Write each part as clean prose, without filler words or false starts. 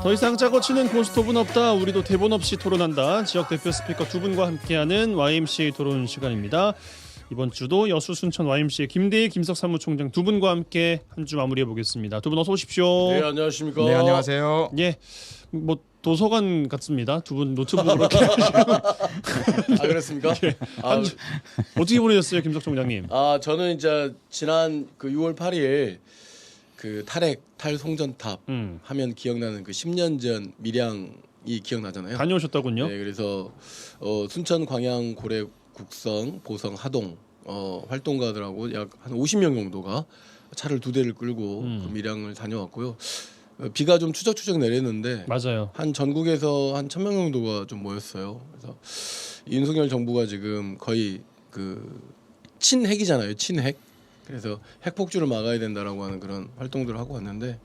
더 이상 짜고 치는 고스톱은 없다. 우리도 대본 없이 토론한다. 지역 대표 스피커 두 분과 함께하는 YMCA 토론 시간입니다. 이번 주도 여수 순천 YMCA 김대희 김석 사무총장 두 분과 함께 한 주 마무리해 보겠습니다. 두 분 어서 오십시오. 네, 안녕하십니까. 네, 안녕하세요. 예, 뭐 도서관 같습니다. 두 분 노트북으로 이렇게 아, 그렇습니까? 예. 어떻게 보내셨어요, 김석 총장님? 저는 이제 지난 그 6월 8일 그 탈송전탑 하면 기억나는 그 10년 전 밀양이 기억나잖아요. 다녀오셨다군요. 네, 그래서 순천 광양 고래 국성 보성 하동 활동가들하고 약 한 50명 정도가 차를 두 대를 끌고 그 밀양을 다녀왔고요. 비가 좀 추적추적 내렸는데 맞아요. 한 전국에서 한 1,000명 정도가 좀 모였어요. 그래서 윤석열 정부가 지금 거의 그 친핵이잖아요. 친핵. 그래서 핵 폭주를 막아야 된다라고 하는 그런 활동들을 하고 왔는데,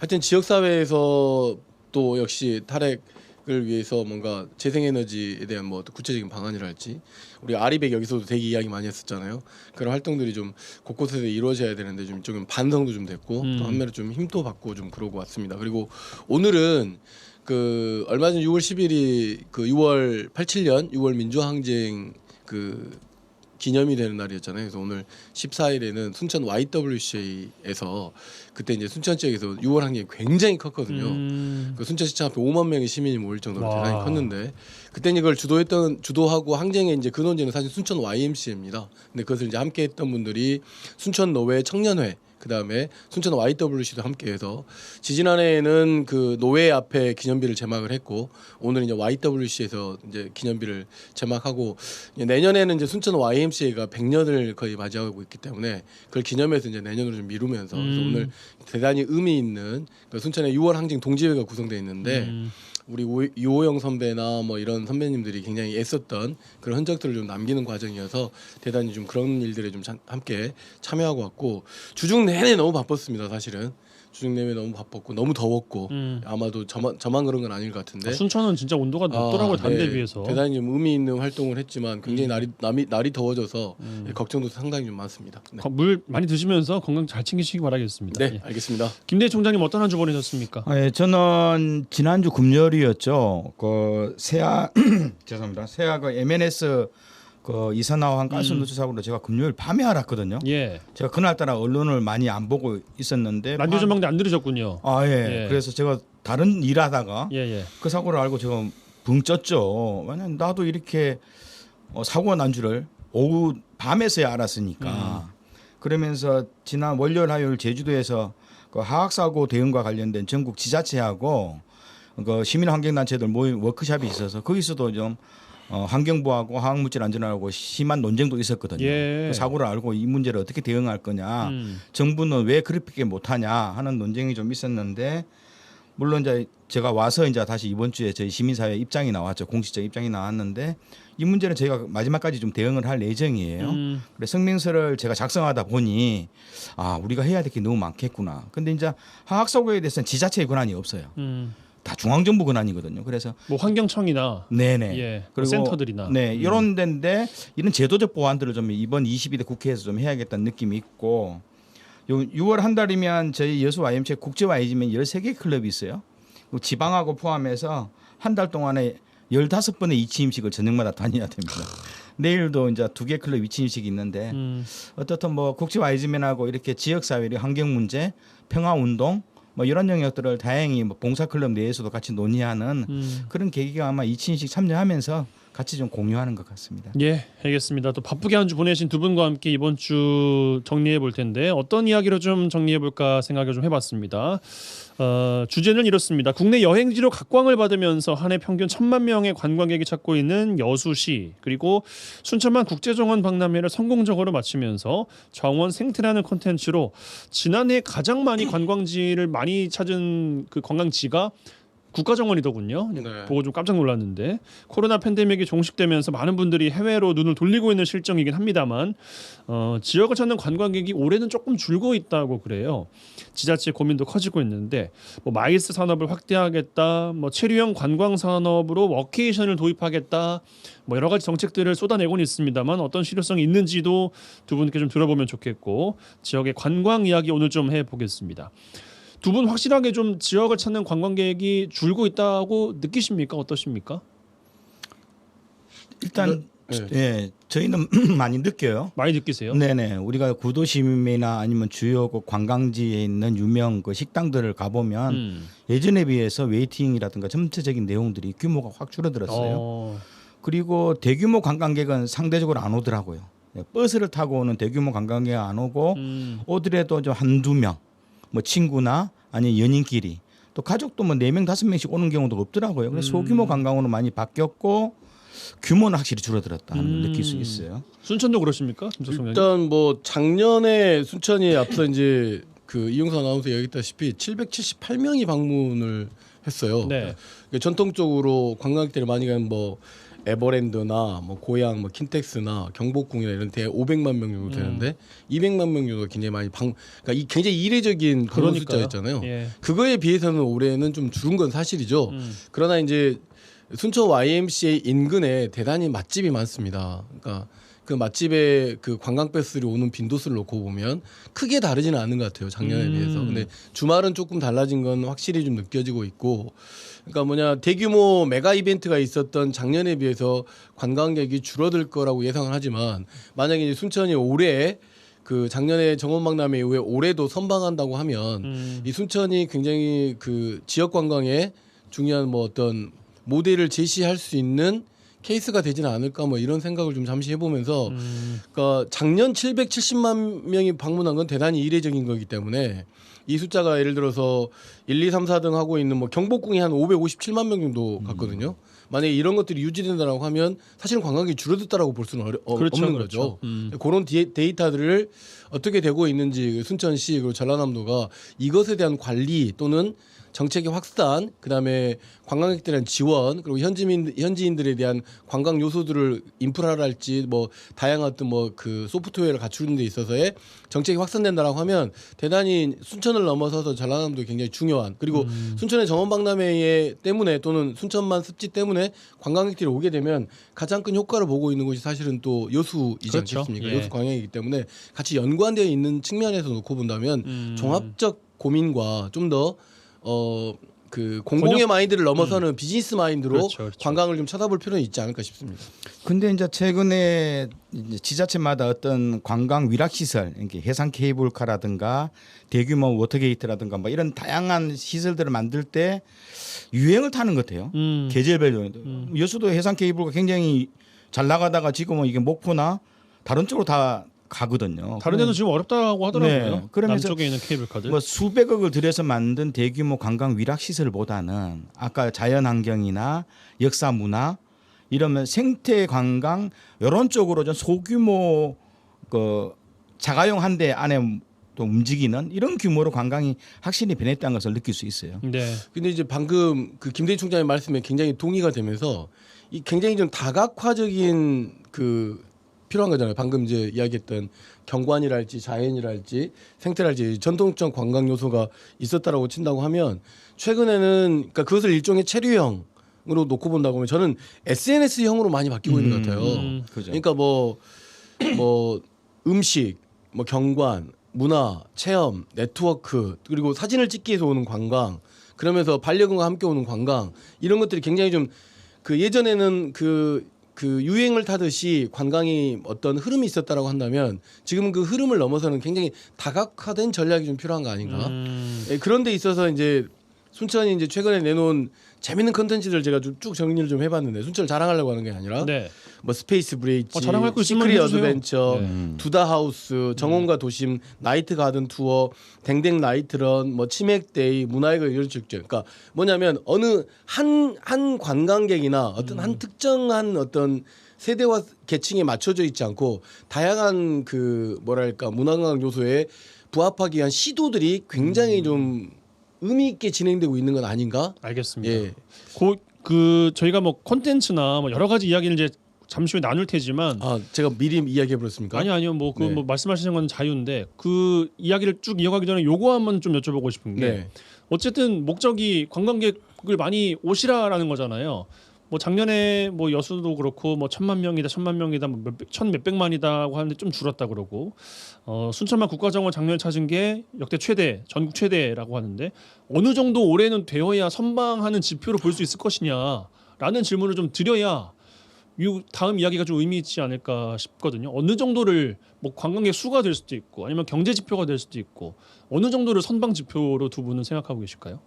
하여튼 지역 사회에서 또 역시 탈핵을 위해서 뭔가 재생에너지에 대한 뭐 구체적인 방안이랄지, 우리 아리백 여기서도 되게 이야기 많이 했었잖아요. 그런 활동들이 좀 곳곳에서 이루어져야 되는데 좀 반성도 좀 됐고 또 한면에 좀 힘도 받고 좀 그러고 왔습니다. 그리고 오늘은 그 얼마 전 6월 10일이 그 6월 87년 6월 민주항쟁 그 기념이 되는 날이었잖아요. 그래서 오늘 14일에는 순천 YWCA에서 그때 이제 순천 지역에서 6월 항쟁이 굉장히 컸거든요. 그 순천시청 앞에 5만 명의 시민이 모일 정도로 와. 대단히 컸는데, 그때 이걸 주도하고 항쟁의 이제 근원지는 사실 순천 YMCA입니다. 근데 그것을 이제 함께했던 분들이 순천 노회 청년회, 그 다음에 순천 YWC도 함께해서 지지난해에는 그 노회 앞에 기념비를 제막을 했고, 오늘 이제 YWC에서 이제 기념비를 제막하고, 이제 내년에는 이제 순천 YMCA가 100년을 거의 맞이하고 있기 때문에 그걸 기념해서 이제 내년으로 좀 미루면서 그래서 오늘 대단히 의미 있는 그 순천의 6월 항쟁 동지회가 구성되어 있는데. 우리 이호영 선배나 뭐 이런 선배님들이 굉장히 애썼던 그런 흔적들을 좀 남기는 과정이어서 대단히 좀 그런 일들에 좀 함께 참여하고 왔고, 주중 내내 너무 바빴습니다. 사실은 주중 내내 너무 바빴고 너무 더웠고 아마도 저만 그런 건 아닐 것 같은데 순천은 진짜 온도가 높더라고요. 다른 데 비해서. 대단히 좀 의미 있는 활동을 했지만 굉장히 날이 더워져서 걱정도 상당히 좀 많습니다. 네. 물 많이 드시면서 건강 잘 챙기시기 바라겠습니다. 네, 예. 알겠습니다. 김대희 총장님 어떤 한 주 보내셨습니까? 예, 저는 지난주 금요일이었죠. 그 세아 죄송합니다. 세아 그 MNS 그 이산화황 가스 누출 사고로 제가 금요일 밤에 알았거든요. 예. 제가 그날따라 언론을 많이 안 보고 있었는데 라디오 전망대 안 들으셨군요. 예. 예. 그래서 제가 다른 일하다가 예. 그 사고를 알고 제가 붕 쪘죠. 왜냐면 나도 이렇게 사고가 난 줄을 오후 밤에서야 알았으니까. 그러면서 지난 월요일 화요일 제주도에서 그 화학사고 대응과 관련된 전국 지자체하고 그 시민환경단체들 모임 워크숍이 있어서 거기서도 좀 환경부하고 화학물질안전하고 심한 논쟁도 있었거든요. 예. 그 사고를 알고 이 문제를 어떻게 대응할 거냐, 정부는 왜 그렇게 못하냐 하는 논쟁이 좀 있었는데, 물론 이제 제가 와서 이제 다시 이번 주에 저희 시민사회 입장이 나왔죠. 공식적 입장이 나왔는데 이 문제는 저희가 마지막까지 좀 대응을 할 예정이에요. 그래서 성명서를 제가 작성하다 보니 우리가 해야 될 게 너무 많겠구나. 근데 이제 화학사고에 대해서는 지자체의 권한이 없어요. 다 중앙정부 권한이거든요. 그래서 뭐 환경청이나 네네. 예. 그리고 센터들이나 이런 데인데 이런 제도적 보완들을 좀 이번 22대 국회에서 좀 해야겠다는 느낌이 있고, 요 6월 한 달이면 저희 여수 YMCA 국제 YG면 13개 클럽이 있어요. 지방하고 포함해서 한 달 동안에 15번의 이치임식을 저녁마다 다녀야 됩니다. 내일도 이제 2개 클럽 이치임식이 있는데 어떻든 뭐 국제 YG면하고 이렇게 지역 사회의 환경 문제, 평화 운동 뭐 이런 영역들을 다행히 뭐 봉사 클럽 내에서도 같이 논의하는 그런 계기가 아마 이치임식 참여하면서 같이 좀 공유하는 것 같습니다. 예, 알겠습니다. 또 바쁘게 한 주 보내신 두 분과 함께 이번 주 정리해 볼 텐데 어떤 이야기로 좀 정리해 볼까 생각을 좀 해봤습니다. 주제는 이렇습니다. 국내 여행지로 각광을 받으면서 한 해 평균 1,000만 명의 관광객이 찾고 있는 여수시, 그리고 순천만 국제정원 박람회를 성공적으로 마치면서 정원 생태라는 콘텐츠로 지난해 가장 많이 관광지를 많이 찾은 그 관광지가 국가정원이더군요. 네. 보고 좀 깜짝 놀랐는데, 코로나 팬데믹이 종식되면서 많은 분들이 해외로 눈을 돌리고 있는 실정이긴 합니다만 지역을 찾는 관광객이 올해는 조금 줄고 있다고 그래요. 지자체 고민도 커지고 있는데 뭐 마이스 산업을 확대하겠다, 뭐 체류형 관광 산업으로 워케이션을 도입하겠다, 뭐 여러 가지 정책들을 쏟아내고는 있습니다만 어떤 실효성이 있는지도 두 분께 좀 들어보면 좋겠고, 지역의 관광 이야기 오늘 좀 해보겠습니다. 두 분 확실하게 좀 지역을 찾는 관광객이 줄고 있다고 느끼십니까? 어떠십니까? 일단 네. 예, 저희는 많이 느껴요. 많이 느끼세요? 네네. 우리가 구도심이나 아니면 주요 그 관광지에 있는 유명 그 식당들을 가보면 예전에 비해서 웨이팅이라든가 전체적인 내용들이 규모가 확 줄어들었어요. 그리고 대규모 관광객은 상대적으로 안 오더라고요. 예, 버스를 타고 오는 대규모 관광객 안 오고 오더라도 좀 한두 명, 뭐 친구나 아니면 연인끼리 또 가족도 뭐 4명, 5명씩 오는 경우도 없더라고요. 그래서 소규모 관광으로 많이 바뀌었고 규모는 확실히 줄어들었다는 걸 느낄 수 있어요. 순천도 그러십니까? 김석성 의원님? 일단 뭐 작년에 순천이 앞서 이제 그 이용수 아나운서 얘기했다시피 778명이 방문을 했어요. 네. 그러니까 전통적으로 관광객들이 많이 가는 뭐 에버랜드나 뭐 고향, 뭐 킨텍스나 경복궁이나 이런 데 500만 명 정도 되는데 200만 명 정도 굉장히 많이 그러니까 굉장히 이례적인 그런 그러니까요. 숫자였잖아요. 예. 그거에 비해서는 올해는 좀 줄은 건 사실이죠. 그러나 이제 순천 YMCA 인근에 대단히 맛집이 많습니다. 그러니까 그 맛집에 그 관광 패스들이 오는 빈도수를 놓고 보면 크게 다르지는 않은 것 같아요. 작년에 비해서. 근데 주말은 조금 달라진 건 확실히 좀 느껴지고 있고, 그러니까 뭐냐 대규모 메가 이벤트가 있었던 작년에 비해서 관광객이 줄어들 거라고 예상을 하지만 만약에 이제 순천이 올해 그 작년에 정원박람회 이후에 올해도 선방한다고 하면 이 순천이 굉장히 그 지역 관광에 중요한 뭐 어떤 모델을 제시할 수 있는 케이스가 되지는 않을까 뭐 이런 생각을 좀 잠시 해보면서 그러니까 작년 770만 명이 방문한 건 대단히 이례적인 거기 때문에 이 숫자가 예를 들어서 1, 2, 3, 4등 하고 있는 뭐 경복궁이 한 557만 명 정도 갔거든요. 만약에 이런 것들이 유지된다라고 하면 사실은 관광객이 줄어들다라고 볼 수는 그렇죠, 없는 그렇죠. 거죠. 그런 데이터들을 어떻게 되고 있는지 순천시 그리고 전라남도가 이것에 대한 관리 또는 정책의 확산, 그다음에 관광객들에 대한 지원, 그리고 현지인들에 대한 관광 요소들을 인프라랄지 뭐 다양한 어떤 뭐 그 소프트웨어를 갖추는 데 있어서의 정책이 확산된다라고 하면 대단히 순천을 넘어서서 전라남도 굉장히 중요한, 그리고 순천의 정원박람회 때문에 또는 순천만 습지 때문에 관광객들이 오게 되면 가장 큰 효과를 보고 있는 곳이 사실은 또 여수이지 그렇죠. 않겠습니까? 예. 여수 광역이기 때문에 같이 연관되어 있는 측면에서 놓고 본다면 종합적 고민과 좀 더 그 공공의 마인드를 넘어서는 비즈니스 마인드로 그렇죠, 그렇죠. 관광을 좀 쳐다볼 필요는 있지 않을까 싶습니다. 근데 이제 최근에 이제 지자체마다 어떤 관광 위락 시설, 이렇게 해상 케이블카라든가 대규모 워터게이트라든가 뭐 이런 다양한 시설들을 만들 때 유행을 타는 것 같아요. 계절별로. 여수도 해상 케이블카 굉장히 잘 나가다가 지금은 이게 목포나 다른 쪽으로 다 가거든요. 다른 데도 지금 어렵다고 하더라고요. 네. 그러면서 남쪽에 있는 케이블카들. 뭐 수백억을 들여서 만든 대규모 관광 위락 시설보다는 아까 자연환경이나 역사 문화 이러면 생태 관광 이런 쪽으로 좀 소규모 그 자가용 한 대 안에 또 움직이는 이런 규모로 관광이 확실히 변했다는 것을 느낄 수 있어요. 네. 근데 이제 방금 그 김대희 총장의 말씀에 굉장히 동의가 되면서 이 굉장히 좀 다각화적인 그 필요한 거잖아요. 방금 이제 이야기했던 경관이랄지 자연이랄지 생태랄지 전통적 관광 요소가 있었다라고 친다고 하면 최근에는 그러니까 그것을 일종의 체류형으로 놓고 본다고 하면 저는 SNS형으로 많이 바뀌고 있는 것 같아요. 그죠. 그러니까 뭐 음식, 뭐 경관, 문화, 체험, 네트워크 그리고 사진을 찍기 위해서 오는 관광, 그러면서 반려견과 함께 오는 관광 이런 것들이 굉장히 좀 그 예전에는 그 유행을 타듯이 관광이 어떤 흐름이 있었다라고 한다면 지금은 그 흐름을 넘어서는 굉장히 다각화된 전략이 좀 필요한 거 아닌가. 예, 그런 데 있어서 이제 순천이 이제 최근에 내놓은 재밌는 컨텐츠들 제가 쭉 정리를 좀 해봤는데 순천을 자랑하려고 하는 게 아니라 네. 뭐 스페이스 브레이지, 자랑할 거 있으면 시크릿 해주세요. 어드벤처, 두다 하우스, 정원과 도심, 나이트 가든 투어, 댕댕 나이트런, 뭐 치맥데이, 문화의 이런 축제. 그러니까 뭐냐면 어느 한 관광객이나 어떤 한 특정한 어떤 세대와 계층에 맞춰져 있지 않고 다양한 그 뭐랄까 문화관광 요소에 부합하기 위한 시도들이 굉장히 좀 의미 있게 진행되고 있는 건 아닌가? 알겠습니다. 예. 그 저희가 뭐 콘텐츠나 뭐 여러 가지 이야기를 이제 잠시 후에 나눌 테지만 아 제가 미리 이야기해 버렸습니까? 아니요 뭐 그 네. 뭐 말씀하시는 건 자유인데 그 이야기를 쭉 이어가기 전에 요거 한번 좀 여쭤보고 싶은 게 네. 어쨌든 목적이 관광객을 많이 오시라라는 거잖아요. 뭐 작년에 뭐 여수도 그렇고 뭐 1,000만 명이다 뭐 천 몇백만이다고 하는데 좀 줄었다 그러고 순천만 국가정원 작년에 찾은 게 역대 최대 전국 최대라고 하는데 어느 정도 올해는 되어야 선방하는 지표로 볼 수 있을 것이냐라는 질문을 좀 드려야 이 다음 이야기가 좀 의미 있지 않을까 싶거든요. 어느 정도를 뭐 관광객 수가 될 수도 있고 아니면 경제 지표가 될 수도 있고 어느 정도를 선방 지표로 두 분은 생각하고 계실까요?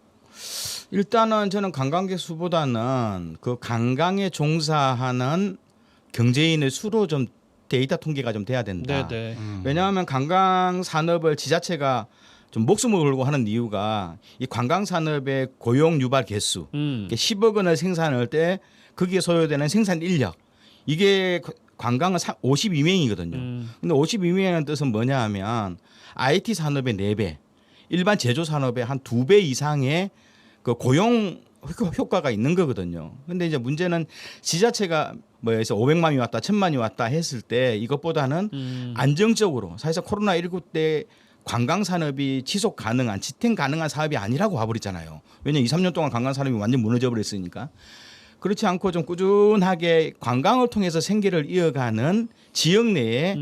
일단은 저는 관광객 수보다는 그 관광에 종사하는 경제인의 수로 좀 데이터 통계가 좀 돼야 된다. 네네. 왜냐하면 관광 산업을 지자체가 좀 목숨을 걸고 하는 이유가 이 관광 산업의 고용 유발 개수, 10억 원을 생산할 때 거기에 소요되는 생산 인력, 이게 관광은 52명이거든요. 근데 52명이라는 뜻은 뭐냐 하면 IT 산업의 4배, 일반 제조 산업의 한 2배 이상의 그 고용 효과가 있는 거거든요. 근데 이제 문제는 지자체가 뭐에서 500만이 왔다, 1000만이 왔다 했을 때 이것보다는 안정적으로 사실상 코로나19 때 관광 산업이 지속 가능한, 지탱 가능한 사업이 아니라고 와버리잖아요. 왜냐면 2, 3년 동안 관광 산업이 완전 무너져 버렸으니까. 그렇지 않고 좀 꾸준하게 관광을 통해서 생계를 이어가는 지역 내의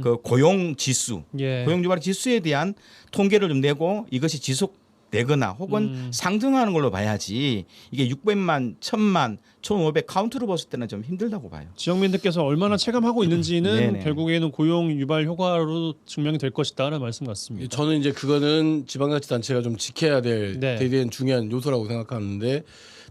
그 고용 지수, 예. 고용 유발 지수에 대한 통계를 좀 내고 이것이 지속되거나 혹은 상승하는 걸로 봐야지 이게 600만, 1000만, 1500 카운트로 봤을 때는 좀 힘들다고 봐요. 지역민들께서 얼마나 체감하고 있는지는 네네. 결국에는 고용 유발 효과로 증명이 될 것이다라는 말씀 같습니다. 저는 이제 그거는 지방자치단체가 좀 지켜야 될 네. 되게 중요한 요소라고 생각하는데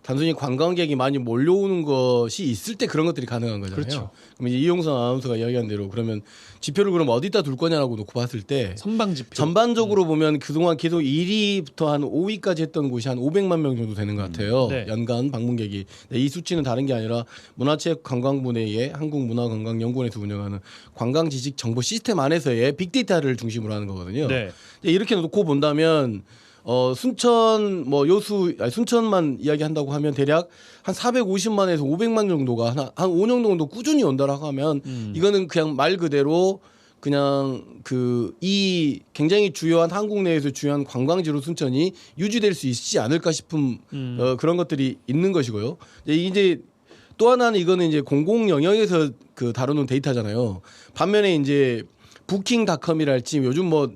단순히 관광객이 많이 몰려오는 것이 있을 때 그런 것들이 가능한 거잖아요. 그렇죠. 그럼 이제 이용선 아나운서가 이야기한 대로 그러면 지표를 그럼 어디다 둘 거냐라고 놓고 봤을 때 선방 지표. 전반적으로 보면 그동안 계속 1위부터 한 5위까지 했던 곳이 한 500만 명 정도 되는 것 같아요. 네. 연간 방문객이. 네, 이 수치는 다른 게 아니라 문화체육관광부내의 한국문화관광연구원에서 운영하는 관광지식정보 시스템 안에서의 빅데이터를 중심으로 하는 거거든요. 네. 이렇게 놓고 본다면 순천 뭐 여수 아니 순천만 이야기한다고 하면 대략 한 450만에서 500만 정도가 한 5년 정도 꾸준히 온다라고 하면 이거는 그냥 말 그대로 그냥 이 굉장히 주요한 한국 내에서 주요한 관광지로 순천이 유지될 수 있지 않을까 싶은 그런 것들이 있는 것이고요. 이제 또 하나는 이거는 이제 공공 영역에서 다루는 데이터잖아요. 반면에 이제 부킹닷컴이랄지 요즘 뭐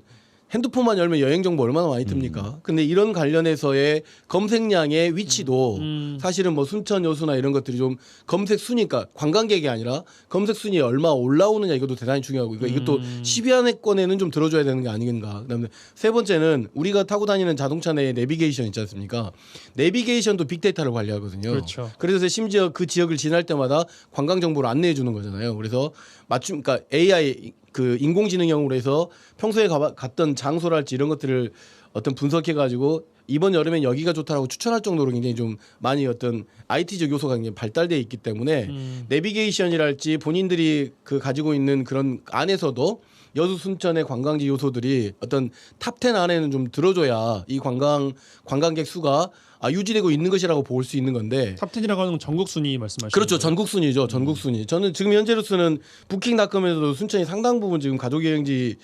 핸드폰만 열면 여행 정보 얼마나 많이 뜹니까? 근데 이런 관련해서의 검색량의 위치도 사실은 뭐 순천 여수나 이런 것들이 좀 검색 순위가 관광객이 아니라 검색 순위에 얼마 올라오느냐 이것도 대단히 중요하고 이것도 10위안권에는 좀 들어줘야 되는 게 아닌가. 그다음에 세 번째는 우리가 타고 다니는 자동차 내에 내비게이션 있지 않습니까? 내비게이션도 빅데이터를 관리하거든요. 그렇죠. 그래서 심지어 그 지역을 지날 때마다 관광 정보를 안내해 주는 거잖아요. 그래서 그러니까 AI 인공지능형으로 해서 평소에 갔던 장소랄지 이런 것들을 어떤 분석해 가지고 이번 여름엔 여기가 좋다라고 추천할 정도로 굉장히 좀 많이 어떤 IT적 요소가 굉장히 발달되어 있기 때문에 내비게이션이랄지 본인들이 가지고 있는 그런 안에서도 여수 순천의 관광지 요소들이 어떤 탑10 안에는 좀 들어줘야 이 관광객 수가 유지되고 있는 것이라고 볼 수 있는 건데 탑10이라고 하는 건 전국 순위 말씀하시는 그렇죠. 거예요? 전국 순위죠. 전국 순위. 저는 지금 현재로서는 부킹닷컴에서도 순천이 상당 부분 지금 가족여행지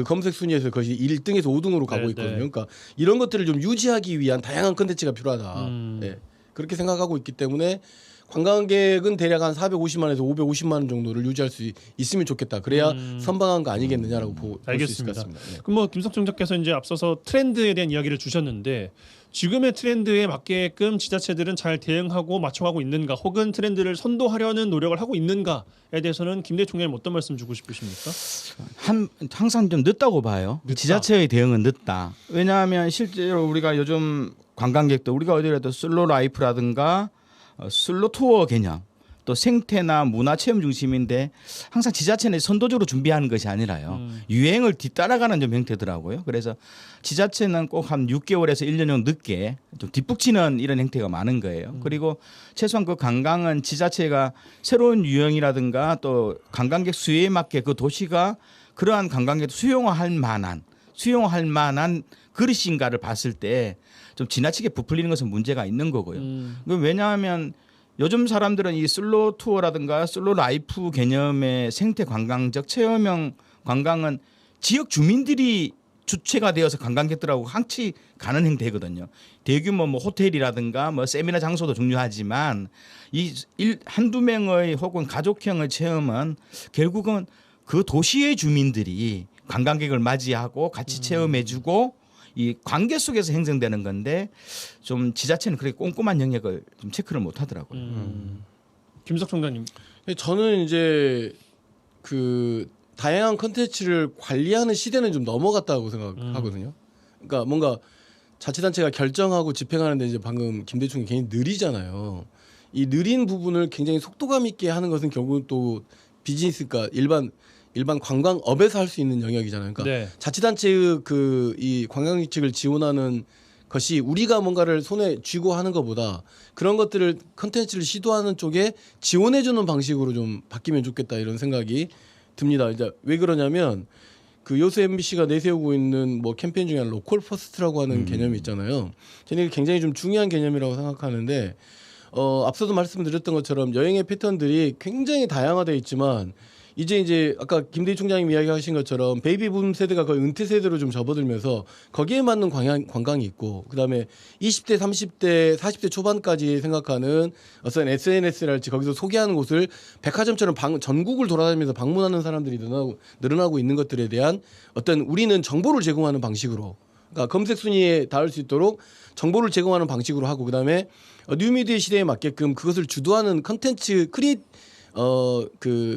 검색 순위에서 거의 1등에서 5등으로 가고 네, 있거든요. 네. 그러니까 이런 것들을 좀 유지하기 위한 다양한 컨텐츠가 필요하다. 네. 그렇게 생각하고 있기 때문에 관광객은 대략 한 450만에서 550만 원 정도를 유지할 수 있으면 좋겠다. 그래야 선방한 거 아니겠느냐라고 볼 수 있을 것 알겠습니다. 같습니다. 네. 그럼 뭐 김석정 작가께서 이제 앞서서 트렌드에 대한 이야기를 주셨는데 지금의 트렌드에 맞게끔 지자체들은 잘 대응하고 맞춰가고 있는가, 혹은 트렌드를 선도하려는 노력을 하고 있는가에 대해서는 김대 총장님 어떤 말씀 주고 싶으십니까? 항상 좀 늦다고 봐요. 늦다. 지자체의 대응은 늦다. 왜냐하면 실제로 우리가 요즘 관광객들 우리가 어디라도 슬로 라이프라든가 슬로 투어 개념 또 생태나 문화 체험 중심인데 항상 지자체는 선도적으로 준비하는 것이 아니라요. 유행을 뒤따라가는 좀 형태더라고요. 그래서 지자체는 꼭 한 6개월에서 1년 정도 늦게 좀 뒷북치는 이런 형태가 많은 거예요. 그리고 최소한 그 관광은 지자체가 새로운 유형이라든가 또 관광객 수요에 맞게 그 도시가 그러한 관광객 수용할 만한 그릇인가를 봤을 때 좀 지나치게 부풀리는 것은 문제가 있는 거고요. 왜냐하면 요즘 사람들은 이 슬로 투어라든가 슬로 라이프 개념의 생태 관광적 체험형 관광은 지역 주민들이 주체가 되어서 관광객들하고 같이 가는 행태거든요. 대규모 뭐 호텔이라든가 뭐 세미나 장소도 중요하지만 한두 명의 혹은 가족형의 체험은 결국은 그 도시의 주민들이 관광객을 맞이하고 같이 체험해주고 이 관계 속에서 형성되는 건데 좀 지자체는 그렇게 꼼꼼한 영역을 좀 체크를 못 하더라고요. 김석 총장님. 저는 이제 그 다양한 컨텐츠를 관리하는 시대는 좀 넘어갔다고 생각하거든요. 그러니까 뭔가 자치단체가 결정하고 집행하는데 이제 방금 김대중이 굉장히 느리잖아요. 이 느린 부분을 굉장히 속도감 있게 하는 것은 결국은 또 비즈니스가 일반 관광업에서 할 수 있는 영역이잖아요. 그러니까 네. 자치단체의 그 이 관광직을 지원하는 것이 우리가 뭔가를 손에 쥐고 하는 것보다 그런 것들을 컨텐츠를 시도하는 쪽에 지원해주는 방식으로 좀 바뀌면 좋겠다 이런 생각이 듭니다. 이제 왜 그러냐면 그 여수 MBC가 내세우고 있는 뭐 캠페인 중에 로컬 퍼스트라고 하는 개념이 있잖아요. 저는 이게 굉장히 좀 중요한 개념이라고 생각하는데 앞서도 말씀드렸던 것처럼 여행의 패턴들이 굉장히 다양화되어 있지만 이제 아까 김대희 총장님 이야기하신 것처럼 베이비붐 세대가 거의 은퇴 세대로 좀 접어들면서 거기에 맞는 관광이 있고 그다음에 20대, 30대, 40대 초반까지 생각하는 어떤 SNS랄지 거기서 소개하는 곳을 백화점처럼 전국을 돌아다니면서 방문하는 사람들이 늘어나고 있는 것들에 대한 어떤 우리는 정보를 제공하는 방식으로 그러니까 검색 순위에 닿을 수 있도록 정보를 제공하는 방식으로 하고 그다음에 뉴미디어 시대에 맞게끔 그것을 주도하는 컨텐츠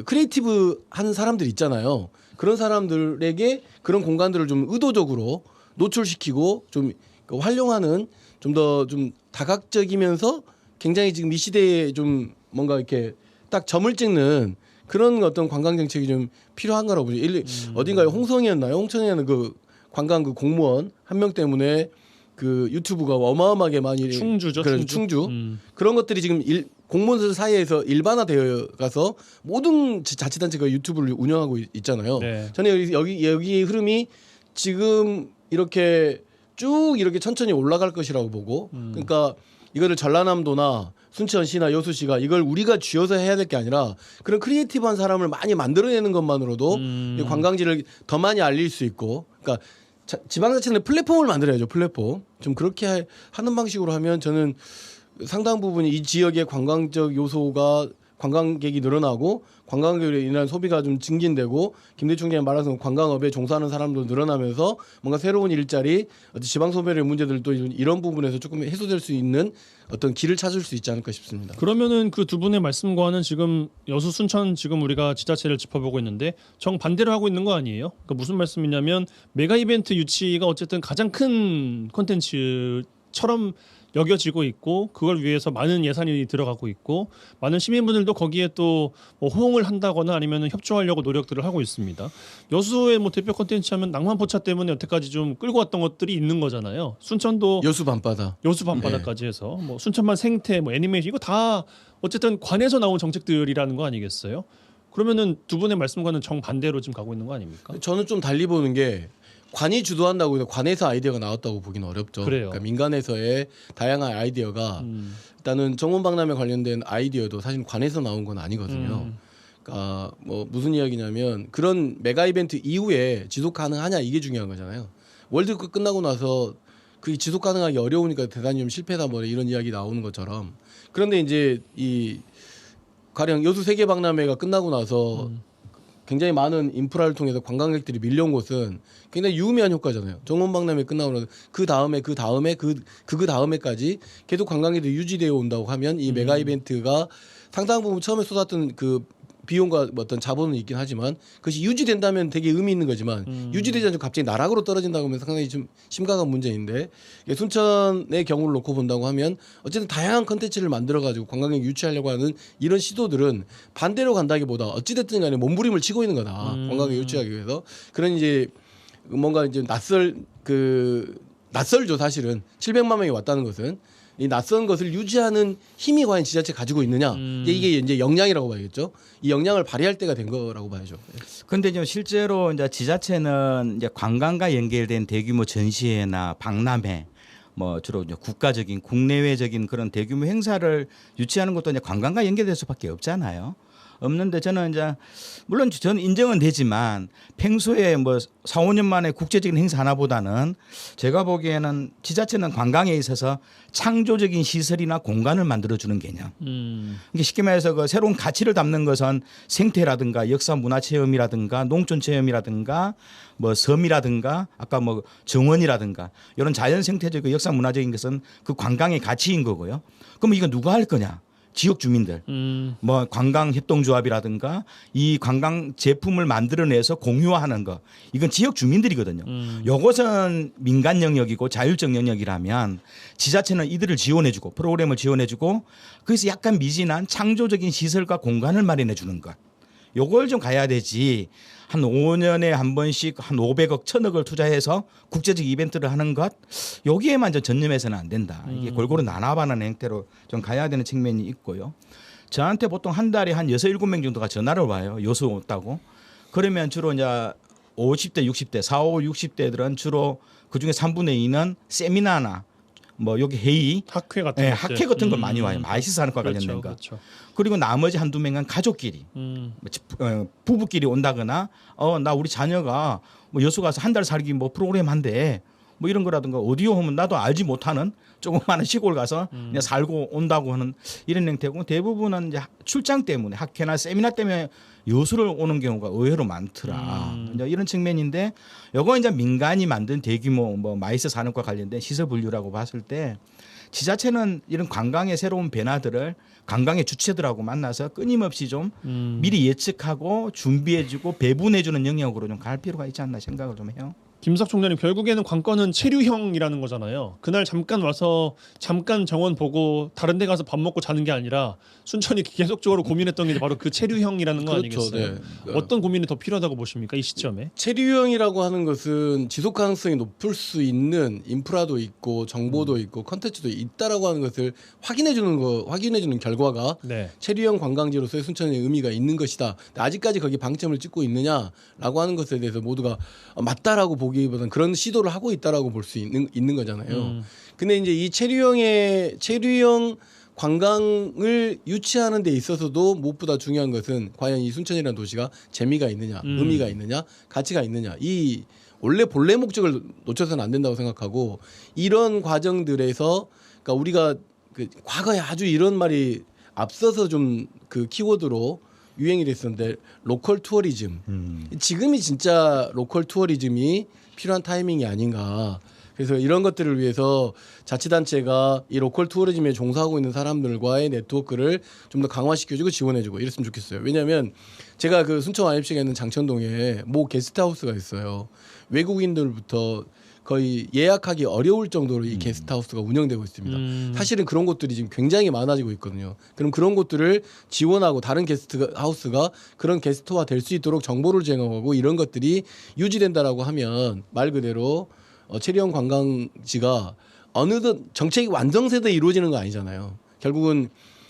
크리에이티브한 사람들 있잖아요. 그런 사람들에게 그런 공간들을 좀 의도적으로 노출시키고 좀 활용하는 좀 더 좀 다각적이면서 굉장히 지금 이 시대에 좀 뭔가 이렇게 딱 점을 찍는 그런 어떤 관광 정책이 좀 필요한 거라고 보죠. 어딘가에 홍성이었나요? 홍천이었는 그 관광 그 공무원 한 명 때문에 그 유튜브가 어마어마하게 많이 충주죠. 충주. 그런 것들이 지금 공무원들 사이에서 일반화되어 가서 모든 자치단체가 유튜브를 운영하고 있잖아요. 네. 저는 여기 흐름이 지금 이렇게 쭉 이렇게 천천히 올라갈 것이라고 보고 그러니까 이거를 전라남도나 순천시나 여수시가 이걸 우리가 쥐어서 해야 될 게 아니라 그런 크리에이티브한 사람을 많이 만들어내는 것만으로도 이 관광지를 더 많이 알릴 수 있고 그러니까 지방자치는 플랫폼을 만들어야죠. 플랫폼. 좀 그렇게 하는 방식으로 하면 저는 상당 부분 이 지역의 관광적 요소가 관광객이 늘어나고 관광객으로 인한 소비가 좀 증진되고 김대중 총장이 말해서 관광업에 종사하는 사람도 늘어나면서 뭔가 새로운 일자리, 어떤 지방 소멸의 문제들도 이런 부분에서 조금 해소될 수 있는 어떤 길을 찾을 수 있지 않을까 싶습니다. 그러면은 그 두 분의 말씀과는 지금 여수 순천 지금 우리가 지자체를 짚어보고 있는데 정 반대로 하고 있는 거 아니에요? 그러니까 무슨 말씀이냐면 메가 이벤트 유치가 어쨌든 가장 큰 콘텐츠처럼 여겨지고 있고 그걸 위해서 많은 예산이 들어가고 있고 많은 시민분들도 거기에 또뭐 호응을 한다거나 아니면 협조하려고 노력들을 하고 있습니다. 여수의 뭐 대표 콘텐츠 하면 낭만포차 때문에 여태까지 좀 끌고 왔던 것들이 있는 거잖아요. 순천도 여수 밤바다. 여수 밤바다까지 해서 뭐 순천만 생태 뭐 애니메이션 이거 다 어쨌든 관에서 나온 정책들이라는 거 아니겠어요? 그러면은 두 분의 말씀과는 정반대로 지금 가고 있는 거 아닙니까? 저는 좀 달리 보는 게 관이 주도한다고 해서 관에서 아이디어가 나왔다고 보기는 어렵죠. 그래요. 그러니까 민간에서의 다양한 아이디어가 일단은 정원박람회 관련된 아이디어도 사실 관에서 나온 건 아니거든요. 그러니까 뭐 무슨 이야기냐면 그런 메가 이벤트 이후에 지속 가능하냐 이게 중요한 거잖아요. 월드컵 끝나고 나서 그게 지속 가능하기 어려우니까 대단히 좀 실패다 뭐 이런 이야기 나오는 것처럼 그런데 이제 이 가령 여수 세계박람회가 끝나고 나서 굉장히 많은 인프라를 통해서 관광객들이 밀려온 곳은 굉장히 유의미한 효과잖아요. 정원박람회 끝나고 나서 그 다음에까지 계속 관광객들이 유지되어 온다고 하면 이 메가 이벤트가 상당 부분 처음에 쏟았던 그 비용과 어떤 자본은 있긴 하지만 그것이 유지된다면 되게 의미 있는 거지만 유지되지 않고 갑자기 나락으로 떨어진다고 하면 상당히 좀 심각한 문제인데 순천의 경우를 놓고 본다고 하면 어쨌든 다양한 컨텐츠를 만들어가지고 관광객 유치하려고 하는 이런 시도들은 반대로 간다기보다 어찌됐든 간에 몸부림을 치고 있는 거다. 관광객 유치하기 위해서. 그런 이제 뭔가 이제 낯설죠 사실은 700만 명이 왔다는 것은 이 낯선 것을 유지하는 힘이 과연 지자체 가지고 있느냐 이게 이제 역량이라고 봐야겠죠. 이 역량을 발휘할 때가 된 거라고 봐야죠. 그런데 좀 실제로 이제 지자체는 이제 관광과 연결된 대규모 전시회나 박람회, 뭐 주로 이제 국가적인 국내외적인 그런 대규모 행사를 유치하는 것도 이제 관광과 연결될 수밖에 없잖아요. 없는데 저는 이제 물론 저는 인정은 되지만 평소에 뭐 4, 5년 만에 국제적인 행사 하나보다는 제가 보기에는 지자체는 관광에 있어서 창조적인 시설이나 공간을 만들어주는 개념. 이게 쉽게 말해서 그 새로운 가치를 담는 것은 생태라든가 역사 문화 체험이라든가 농촌 체험이라든가 뭐 섬이라든가 아까 뭐 정원이라든가 이런 자연 생태적 역사 문화적인 것은 그 관광의 가치인 거고요. 그럼 이거 누가 할 거냐? 지역 주민들, 뭐 관광 협동조합이라든가 이 관광 제품을 만들어내서 공유화하는 거, 이건 지역 주민들이거든요. 요것은 민간 영역이고 자율적 영역이라면 지자체는 이들을 지원해주고 프로그램을 지원해주고 거기서 약간 미진한 창조적인 시설과 공간을 마련해 주는 것. 요걸 좀 가야 되지. 한 5년에 한 번씩 한 500억, 1000억을 투자해서 국제적 이벤트를 하는 것 여기에만 좀 전념해서는 안 된다. 이게 골고루 나눠가는 형태로 좀 가야 되는 측면이 있고요. 저한테 보통 한 달에 한 6, 7명 정도가 전화를 와요. 여수 왔다고. 그러면 주로 이제 50대, 60대, 4, 5, 60대들은 주로 그중에 3분의 2는 세미나나 뭐 여기 회의, 학회 같은 네, 것들. 학회 같은 걸 많이 와요. 마이시스 하는 과 관련된 거. 그렇죠. 그리고 나머지 한두 명은 가족끼리 부부끼리 온다거나 나 우리 자녀가 뭐 여수 가서 한 달 살기 뭐 프로그램 한대 뭐 이런 거라든가 오디오 하면 나도 알지 못하는 조그마한 시골 가서 그냥 살고 온다고 하는 이런 형태고 대부분은 이제 출장 때문에 학회나 세미나 때문에 여수를 오는 경우가 의외로 많더라. 이제 이런 측면인데 요거 이제 민간이 만든 대규모 뭐 마이스 산업과 관련된 시설 분류라고 봤을 때 지자체는 이런 관광의 새로운 변화들을 관광의 주체들하고 만나서 끊임없이 좀 미리 예측하고 준비해주고 배분해주는 영역으로 좀 갈 필요가 있지 않나 생각을 좀 해요. 김석 총장님 결국에는 관건은 체류형이라는 거잖아요. 그날 잠깐 와서 잠깐 정원 보고 다른 데 가서 밥 먹고 자는 게 아니라 순천이 계속적으로 고민했던 게 바로 그 체류형이라는 거 그렇죠. 아니겠어요? 네. 어떤 고민이 더 필요하다고 보십니까? 이 시점에? 체류형이라고 하는 것은 지속 가능성이 높을 수 있는 인프라도 있고 정보도 있고 컨텐츠도 있다라고 하는 것을 확인해 주는 결과가 네. 체류형 관광지로서의 순천의 의미가 있는 것이다. 근데 아직까지 거기 방점을 찍고 있느냐라고 하는 것에 대해서 모두가 맞다라고 보기보다는 그런 시도를 하고 있다라고 볼 수 있는 거잖아요. 근데 이제 이 체류형 관광을 유치하는 데 있어서도 무엇보다 중요한 것은 과연 이 순천이라는 도시가 재미가 있느냐, 의미가 있느냐, 가치가 있느냐. 이 원래 본래 목적을 놓쳐서는 안 된다고 생각하고 이런 과정들에서 그러니까 우리가 그 과거에 아주 이런 말이 앞서서 좀 그 키워드로 유행이 됐었는데 로컬 투어리즘. 지금이 진짜 로컬 투어리즘이 필요한 타이밍이 아닌가. 그래서 이런 것들을 위해서 자치단체가 이 로컬 투어리즘에 종사하고 있는 사람들과의 네트워크를 좀 더 강화시켜주고 지원해주고 이랬으면 좋겠어요. 왜냐하면 제가 그 순천 YMC가 있는 장천동에 모 게스트하우스가 있어요. 외국인들부터 거의 예약하기 어려울 정도로 이 게스트하우스가 운영되고 있습니다. 사실은 그런 곳들이 지금 굉장히 많아지고 있거든요. 그럼 그런 곳들을 지원하고 다른 게스트하우스가 그런 게스트화 될 수 있도록 정보를 제공하고 이런 것들이 유지된다라고 하면 말 그대로 체류형 관광지가 어느덧 정책이 완성세대에 이루어지는 거 아니잖아요. 결국은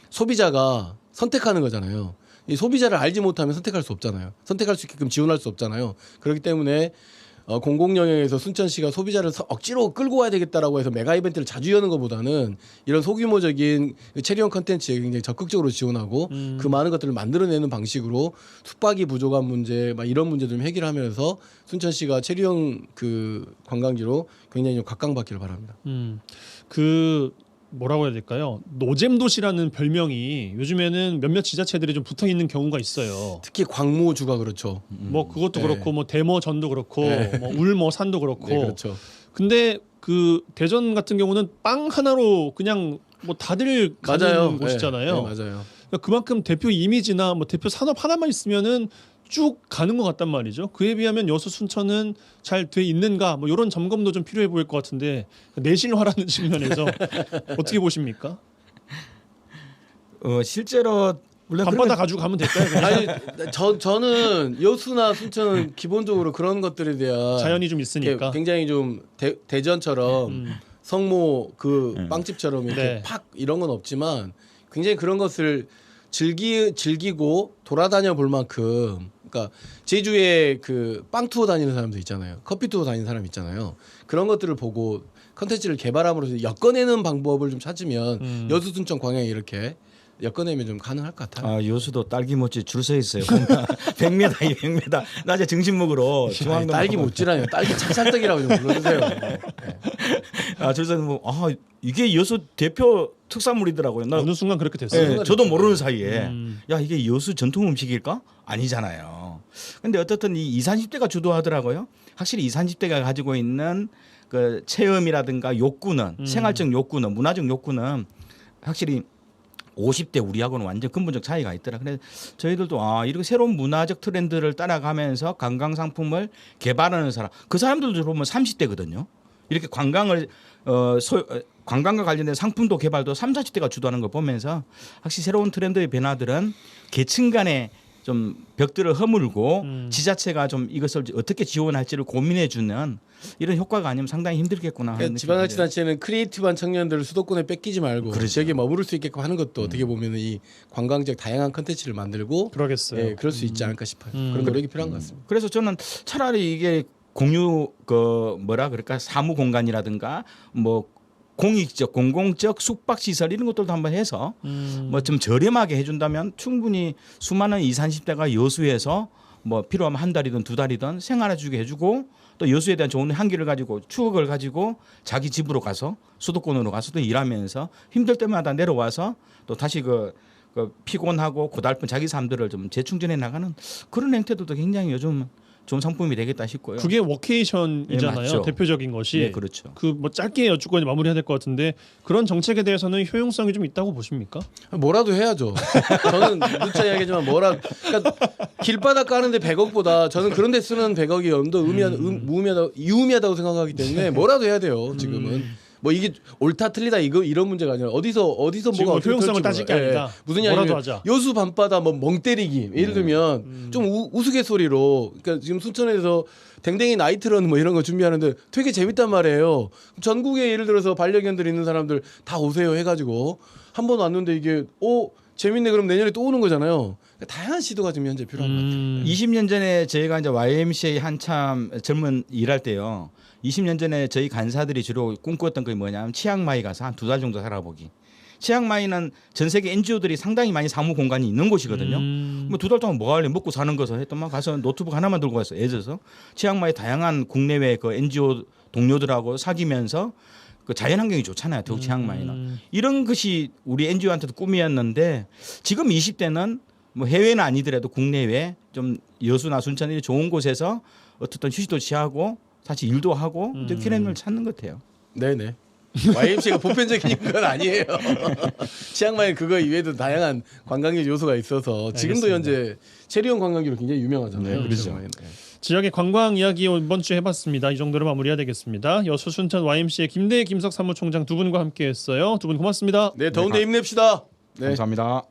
소비자가 선택하는 거잖아요. 이 소비자를 알지 못하면 선택할 수 없잖아요. 선택할 수 있게끔 지원할 수 없잖아요. 그렇기 때문에 공공 영역에서 순천시가 소비자를 억지로 끌고 와야 되겠다라고 해서 메가 이벤트를 자주 여는 것보다는 이런 소규모적인 체류형 컨텐츠에 굉장히 적극적으로 지원하고 그 많은 것들을 만들어내는 방식으로 숙박이 부족한 문제 막 이런 문제들 좀 해결하면서 순천시가 체류형 그 관광지로 굉장히 좀 각광받기를 바랍니다. 그 뭐라고 해야 될까요? 노잼 도시라는 별명이 요즘에는 몇몇 지자체들이 좀 붙어 있는 경우가 있어요. 특히 광무주가 그렇죠. 뭐 그것도 네. 그렇고 뭐 대모전도 그렇고 네. 뭐 울모 산도 그렇고. 네, 그렇죠. 근데 그 대전 같은 경우는 빵 하나로 그냥 뭐 다들 가는 맞아요. 곳이잖아요. 네, 맞아요. 그러니까 그만큼 대표 이미지나 뭐 대표 산업 하나만 있으면은 쭉 가는 것 같단 말이죠. 그에 비하면 여수 순천은 잘 돼 있는가 뭐 이런 점검도 좀 필요해 보일 것 같은데 내실화라는 측면에서 어떻게 보십니까? 실제로 물론 밤바다 가지고 가면 될까요? 그냥? 아니 저는 여수나 순천은 기본적으로 그런 것들에 대한 자연이 좀 있으니까. 굉장히 좀 대전처럼 성모 그 빵집처럼 이렇게 네. 팍 이런 건 없지만 굉장히 그런 것을 즐기고 돌아다녀 볼 만큼 그러니까 제주에 그 빵 투어 다니는 사람도 있잖아요. 커피 투어 다니는 사람 있잖아요. 그런 것들을 보고 컨텐츠를 개발함으로써 엮어내는 방법을 좀 찾으면 여수 순천 광양이 이렇게 엮어내면 좀 가능할 것 같아요. 아, 여수도 딸기 모찌 줄 서 있어요. 100m, 200m. 낮에 점심 먹으러 아니, 중앙동 딸기 못지라뇨. 딸기 찹쌀떡이라고 좀 불러주세요. 줄 서서 뭐, 이게 여수 대표 특산물이더라고요. 나 어느 순간 그렇게 됐어요. 예, 저도 모르는 사이에 음. 야 이게 여수 전통 음식일까? 아니잖아요. 근데 어떻든 이 20, 30대가 주도하더라고요. 확실히 20, 30대가 가지고 있는 그 체험이라든가 욕구는 생활적 욕구는 문화적 욕구는 확실히 50대 우리하고는 완전 근본적 차이가 있더라. 그래서 저희들도 이렇게 새로운 문화적 트렌드를 따라가면서 관광 상품을 개발하는 사람, 그 사람들도 보면 30대거든요. 이렇게 관광을 관광과 관련된 상품도 개발도 30, 40대가 주도하는 걸 보면서 확실히 새로운 트렌드의 변화들은 계층 간의 좀 벽들을 허물고 지자체가 좀 이것을 어떻게 지원할지를 고민해 주는 이런 효과가 아니면 상당히 힘들겠구나 하는 느낌이 지방자치단체는 크리에이티브한 청년들을 수도권에 뺏기지 말고 그렇죠. 지역에 머무를 수 있게끔 하는 것도 어떻게 보면 이 관광적 다양한 컨텐츠를 만들고 그러겠어요. 예, 그럴 수 있지 않을까 싶어요. 그런 노력이 필요한 것 같습니다. 그래서 저는 차라리 이게 공유 뭐라 그럴까 사무 공간이라든가 뭐 공익적 공공적 숙박 시설 이런 것들도 한번 해서 뭐 좀 저렴하게 해준다면 충분히 수많은 20, 30대가 여수에서 뭐 필요하면 한 달이든 두 달이든 생활해주게 해주고 또 여수에 대한 좋은 향기를 가지고 추억을 가지고 자기 집으로 가서 수도권으로 가서 또 일하면서 힘들 때마다 내려와서 또 다시 그 피곤하고 고달픈 자기 삶들을 좀 재충전해 나가는 그런 행태들도 굉장히 요즘 좋은 상품이 되겠다 싶고요. 그게 워케이션이잖아요. 예, 맞죠. 대표적인 것이. 네, 그렇죠. 그 뭐 짧게 여쭙고 마무리해야 될 것 같은데 그런 정책에 대해서는 효용성이 좀 있다고 보십니까? 뭐라도 해야죠. 저는 누차 이야기하지만 그러니까 길바닥 까는데 100억보다 저는 그런 데 쓰는 100억이 더 유의미하다고 생각하기 때문에 뭐라도 해야 돼요. 지금은. 뭐 이게 옳다 틀리다 이런 문제가 아니라 어디서 지금 뭐가 어떻게 효용성을 될지 따질 게 몰라요. 아니다. 무슨 뭐라도 이야기냐면 하자. 여수 밤바다 뭐 멍 때리기 예를 들면 좀 우스갯소리로 그러니까 지금 순천에서 댕댕이 나이트런 뭐 이런 거 준비하는데 되게 재밌단 말이에요. 전국에 예를 들어서 반려견들 있는 사람들 다 오세요 해가지고 한 번 왔는데 이게 재밌네 그럼 내년에 또 오는 거잖아요. 그러니까 다양한 시도가 지금 현재 필요한 것 같아요. 20년 전에 저희가 이제 YMCA 한참 젊은 일할 때요. 20년 전에 저희 간사들이 주로 꿈꾸었던 게 뭐냐면 치앙마이 가서 한 2달 정도 살아보기. 치앙마이는 전 세계 NGO들이 상당히 많이 사무 공간이 있는 곳이거든요. 뭐 2달 동안 뭐 할래 먹고 사는 거서 했더만 가서 노트북 하나만 들고 가서 애져서 치앙마이 다양한 국내외 그 NGO 동료들하고 사귀면서 그 자연환경이 좋잖아요. 더욱 치앙마이는. 이런 것이 우리 NGO한테도 꿈이었는데 지금 20대는 뭐 해외는 아니더라도 국내외 좀 여수나 순천 이런 좋은 곳에서 어떻든 휴식도 취하고 사실 일도 하고 이렇게 를 찾는 것 같아요. 네네. YMC가 보편적인 건 아니에요. 치앙마이 그거 이외에도 다양한 관광의 요소가 있어서 지금도 알겠습니다. 현재 체리온 관광지로 굉장히 유명하잖아요. 네, 그렇죠. 치앙마이는. 네. 지역의 관광 이야기 이번 주에 해봤습니다. 이 정도로 마무리해야 되겠습니다. 여수 순천 YMC의 김대희 김석 사무총장 두 분과 함께했어요. 두 분 고맙습니다. 네, 더운데 힘냅시다. 네. 감사합니다.